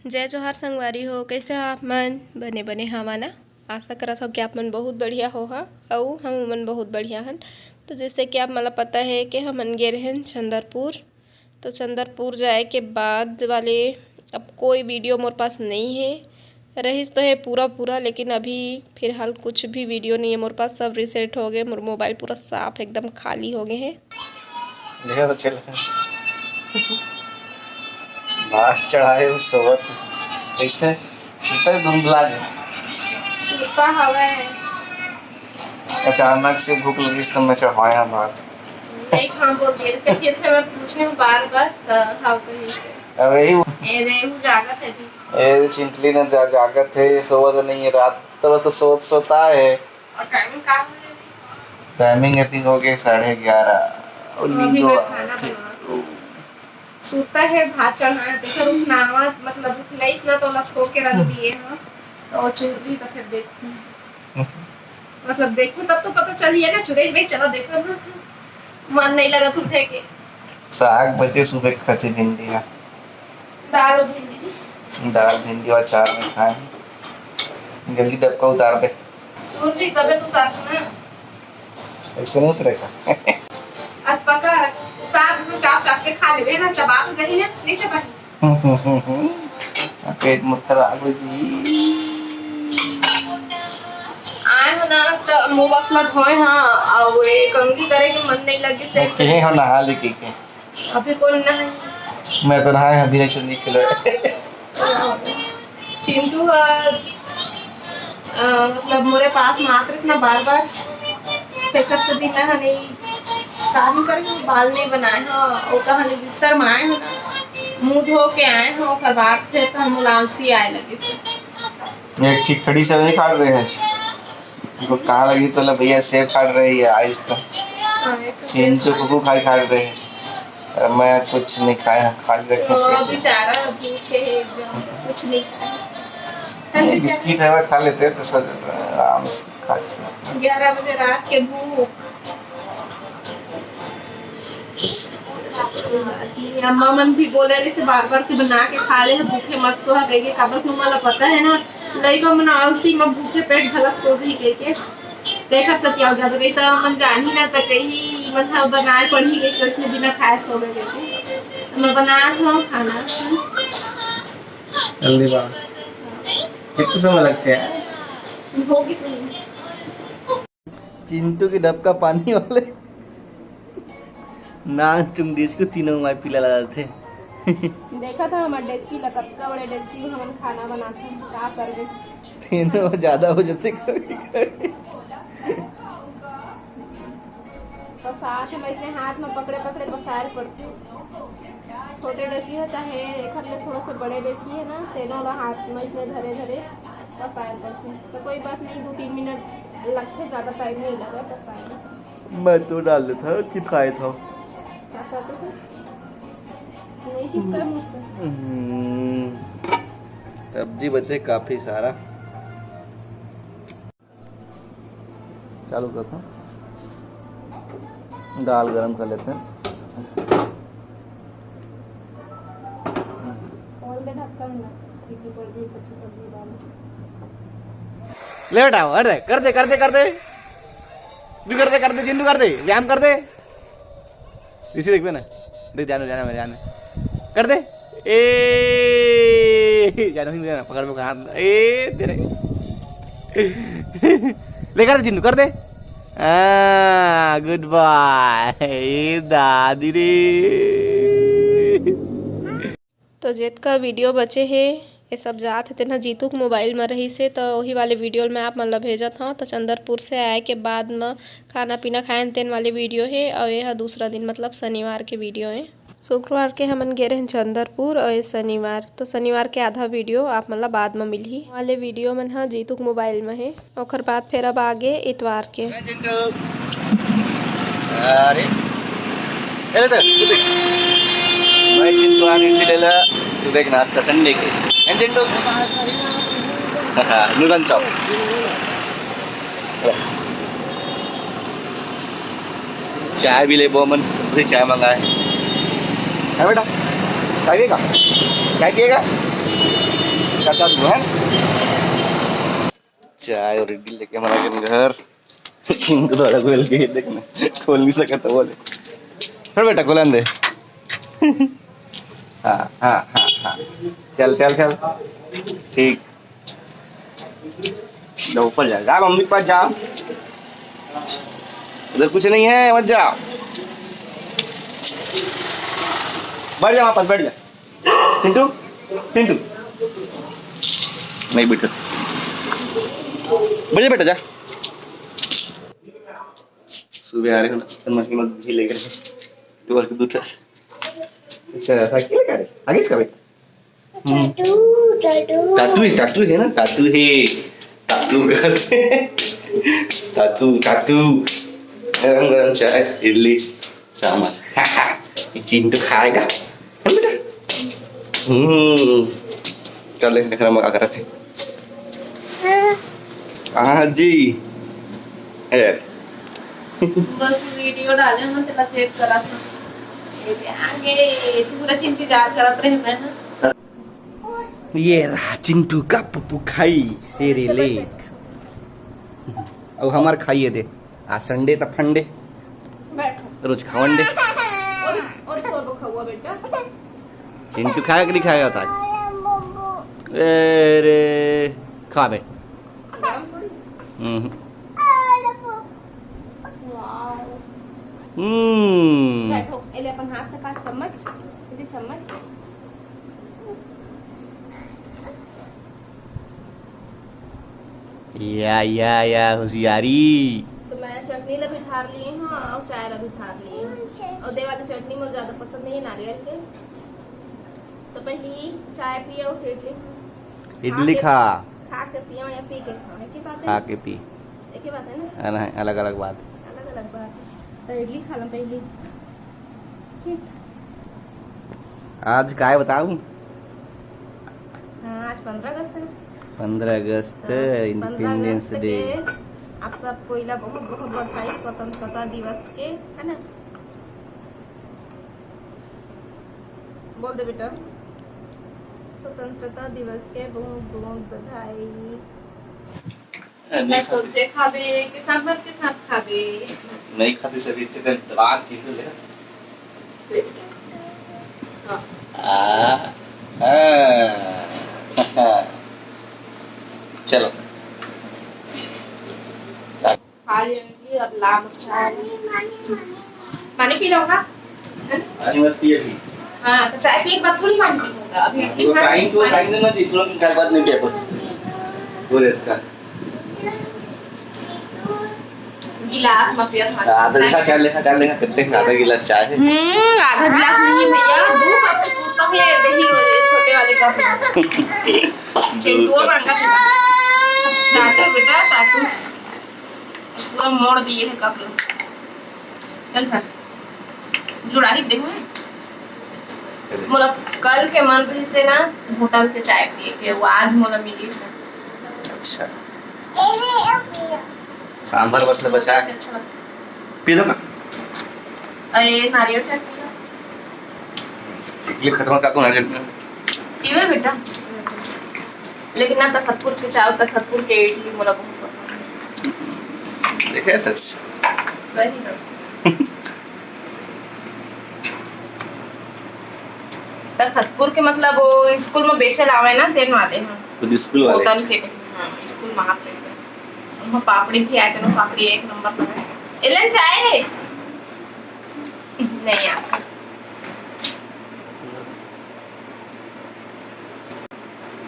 जय जोहार संगवारी हो, कैसे हो आप मन? बने बने हवा ना। आशा करत हो कि आप मन बहुत बढ़िया हो हा और हम मन बहुत बढ़िया हन। तो जैसे कि आप मला पता है कि हमन गे रहे हैं चंदरपुर। तो चंदरपुर जाए के बाद वाले अब कोई वीडियो मोर पास नहीं है। रहीस तो है पूरा पूरा, लेकिन अभी फिलहाल कुछ भी वीडियो नहीं है मोर पास। सब रिसेट हो गए, मोर मोबाइल पूरा साफ एकदम खाली हो गए हैं। तो चल बास चढ़ाए उस सोवत ठीक है इतना धुंधला है। सुता हवा है। अचानक से भूख लगी तो मैं चढ़ाया बात नहीं खाम हो गया से फिर से मैं पूछने बार हाउ कहीं से अब यही ए रेहू जागत है भी। ये चिंटली ने जागत है, सोवा तो नहीं है रात तो सोता है। और टाइमिंग का है? टाइमिंग आई थिंक हो गया 11:30 और नींद तो सूता है। भात चढ़ाया देखो रुकनावा मतलब नहीं ना तो लग खो के रख दिए हां तो चूर भी तो फिर देखूं मतलब देखूं तब तो पता चलिए ना। चुरे नहीं चला देखो ना, मन नहीं लगा उठे के। साग बचे सुबह खाती भिंडी का दाल भिंडी दाल भिंडी और चार में खाए। जल्दी डब्बा उतार दे। चूर भी तबे तो उतार ना, ऐसे नहीं उतरेगा। आज पका उतार में चाप चाप के खा लेबे ना। चबा तो गई ना, नहीं चबाही। पेट मत खराब हो जी। आए हो ना तो मुंह बस मत होए। हाँ और ये कंघी करे के मन नहीं लगे से कहे हो नहा ले के अभी कौन ना है। मैं तो नहाए अभी नहीं चुनी खिलो चिंटू मतलब मोरे पास मात्र ना बार बार फेंकत से दिन ना नहीं काम करे बाल नहीं बनाए हो और कहानी बिस्तर में आए हो ना मुंह धो के आए हो फिर बात थे तो हम लालसी आए लगे से एक ठीक खड़ी से नहीं काट रहे हैं उनको कहाँ लगी तो ले भैया सेब काट रही है आइस तो चिंटू कुकू खा रहे हैं। मैं कुछ नहीं खाया खाली रखे बेचारा भूखे है एकदम कुछ नहीं खाया। बिस्किट है खा लेते हैं तो आराम से खा 11 बजे रात के भूख। अम्मा मन भी बोले रही से बार बार के बना के खा ले भूखे मत सो गई के काबर को मला पता है ना नहीं को मना आलसी में भूखे पेट धलक सो ही गई के देखा सत्या ज्यादा गई तो मन जान ही ना तक कहीं मतलब बनाए पड़ी गई कि उसने बिना खाए सो गए के मैं बनाया था खाना। जल्दी बात कितना समय लगते हैं होगी सही। चिंटू के डब का पानी वाले ना तुम देश को तीनों माई पिला लगा थे। देखा था हमारे डेस्की लकत्ता बड़े डेस्की में हम खाना बनाते हैं क्या कर गए तीनों ज्यादा हो जाते कभी तो साथ में इसने हाथ में पकड़े पकड़े बसाए पड़ती। छोटे डेस्की हो चाहे एक में थोड़ा सा बड़े डेस्की है ना तीनों हाथ में इसने धरे धरे बसाए पड़ते। तो कोई बात नहीं 2-3 मिनट लगते, ज्यादा टाइम नहीं लगा बसाए। मैं तो डाल देता चिपकाए था क्या करते थे नहीं चिपका मुझसे। सब्जी बचे काफी सारा चालू करता दाल गरम कर लेते हैं। खोल दे ढक्कन ना सीटी पड़ जाए कुछ कर दे दाल ले हटाओ अरे कर दे भी कर दे जिंदू कर दे व्यायाम कर दे इसी देख पे ना देख जाने कर दे ए जानो पकड़ में हाथ ए तेरे ले कर दे जिंदू कर दे गुड बाय दादी रे। तो जेत का वीडियो बचे है ये सब जात है तेना जीतू के मोबाइल में रही से तो वही वाले वीडियो में आप मतलब भेजत हूँ। तो चंदरपुर से आए के बाद में खाना पीना खाए तेन वाले वीडियो है और यह दूसरा दिन मतलब शनिवार के वीडियो है। शुक्रवार के हमन गए रहे चंदरपुर और ये शनिवार तो शनिवार के आधा वीडियो आप मतलब बाद में मिली वाले वीडियो मन हाँ जीतू के मोबाइल में है। और बाद फिर अब आगे इतवार के देख नाश्ता संडे के नूडल चॉप चाय भी ले बोमन चाय मंगाए है बेटा क्या पिएगा चाचा है चाय और इडली लेके हमारा घर चिंटू थोड़ा खोल के देखना खोल नहीं सका तो बोले फिर बेटा खोलन दे हाँ हाँ हाँ हाँ चल चल चल ठीक लो ऊपर जा मम्मी के पास जा उधर कुछ नहीं है मत जा बैठ जा वहां पर बैठ जा चिंटू चिंटू नहीं बेटा बैठ जा बेटा जा सुबह आ रहे हो ना मस्ती मत भी लेकर तो और दूसरा अच्छा साइकिल लेकर आगे इसका बेटा टाटू है ना टाटू है टाटू करते टाटू टाटू गरम गरम चाय इडली सांभर ये चिंटू खाएगा है बेटा चल देखना मगा कर रहे थे हाँ जी बस वीडियो डाले ना तेरा चेक करा था आगे तू पूरा इंतजार करत रहे मैं ना ये रहा चिंटू का पप्पू खाई सेरी लेक अब हमार खाइए दे आज संडे तक फंडे बैठो रोज खावंडे और तो खाऊंगा बेटा चिंटू खाएगा कि नहीं खाएगा था अरे खा बे बैठो एले अपन हाथ से काट चम्मच ये चम्मच या होशियारी तो मैं चटनी ला भी ठार ली हां और चाय ला भी ठार ली और दे वाली चटनी मुझे ज्यादा पसंद नहीं है नारियल के तो पहली चाय पियो और इडली खा के पियो या पी के खाओ एक ही बात है खा के पी एक ही बात है ना अलग अलग बात अलग अलग बात तो इडली खा लो पहली ठीक आज काय बताऊं हाँ आज 15 अगस्त है 15 अगस्त इंडिपेंडेंस डे आप सब को इला बहुत बहुत बधाई स्वतंत्रता दिवस के है ना बोल दे बेटा स्वतंत्रता दिवस के बहुत बहुत बधाई मैं सोचे खाबे के सांभर के साथ खाबे नहीं खाते सभी चिकन दबाग चीज ले चलो खा लिया अब लाभ पानी पी लोगा पानी मत पिए भी हाँ तो चाय पी एक बार थोड़ी पानी पीऊंगा अभी तो टाइम ना दी तुरंत चार बात नहीं पिया कुछ पूरे का गिलास में पिया था आधा लिखा कितने आधा गिलास चाय है आधा गिलास नहीं भैया 2 कप तो है दही छोटे वाले कप चिंटू मांगा था चाचा बेटा टाटू पूरा मोड़ दिए थे कप चल सर जुड़ा ही देखो मोला कल के मन रही से ना होटल के चाय पिए के वो आज मोला मिली से अच्छा सांभर बस बचा के अच्छा पी लो ना अरे नारियल चाय पिया ये खत्म का कौन है पीवे बेटा लेकिन ना तखतपुर के चाय तखतपुर के इडली मोला बहुत पसंद है देखे सच सही ना तखतपुर के मतलब वो स्कूल में बेचे लावे ना तेल वाले हैं खुद स्कूल वाले होटल के हां स्कूल में आते से उनमें पापड़ी भी आते ना पापड़ी एक नंबर पर है एलन चाय नहीं आता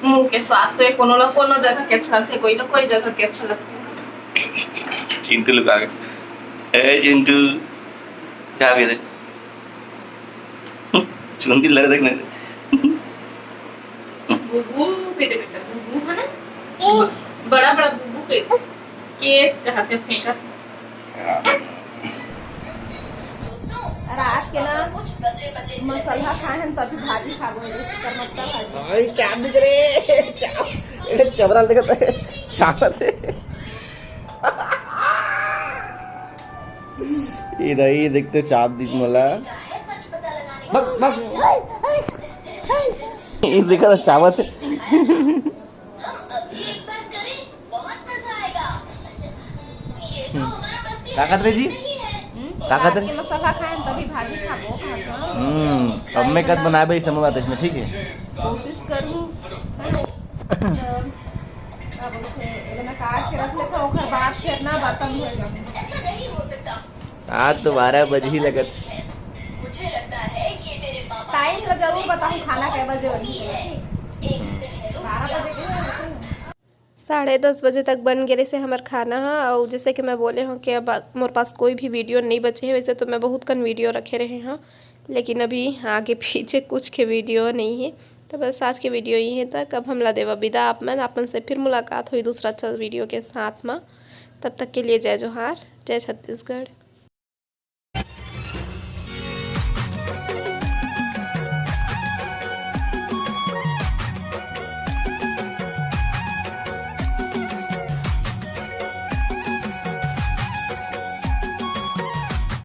मुंह के स्वाद तो कोनो ना कोनो जगह के अच्छा लगते कोई ना कोई जगह के अच्छा लगते चिंटू लोग आ गए ए चिंटू क्या भी दे चुनती लड़ देखने बुबू पे दे बेटा बुबू है ना बड़ा बड़ा बुबू के केस कहते फेंका रात के ना मसाला खाए हैं तभी भाजी खा गए करमत्ता भाजी भाई क्या बिज रे चाव चबरा देखत है चावल से इधर देखते चाप दी मला बस बस ये देखा था चावल से अभी एक बार करें, बहुत मजा आएगा। ये तो हमारा बस की ताकत रे जी नहीं है। ताकत रे के मसाला खाएं तभी भाजी खाबो अब मैं कद बनाए समय बात इसमें ठीक है कोशिश करूँ मैं काट के रख लेता ओकर बाद फिर ना बतम होएगा ऐसा नहीं हो सकता। आज तो 12 बज ही लगत मुझे लगता है ये मेरे पापा टाइम तो जरूर बताऊँ खाना कै बजे बनी है एक बहरू 12 बजे 10:30 बजे तक बन गए से हमार खाना है। और जैसे कि मैं बोले हूँ कि अब मोरे पास कोई भी वीडियो नहीं बचे है। वैसे तो मैं बहुत कन वीडियो रखे रहे हैं लेकिन अभी आगे पीछे कुछ के वीडियो नहीं है। तो बस आज के वीडियो यही तक। अब हमला देवा विदा आपन से फिर मुलाकात हुई दूसरा अच्छा वीडियो के साथ में। तब तक के लिए जय जोहार, जय छत्तीसगढ़।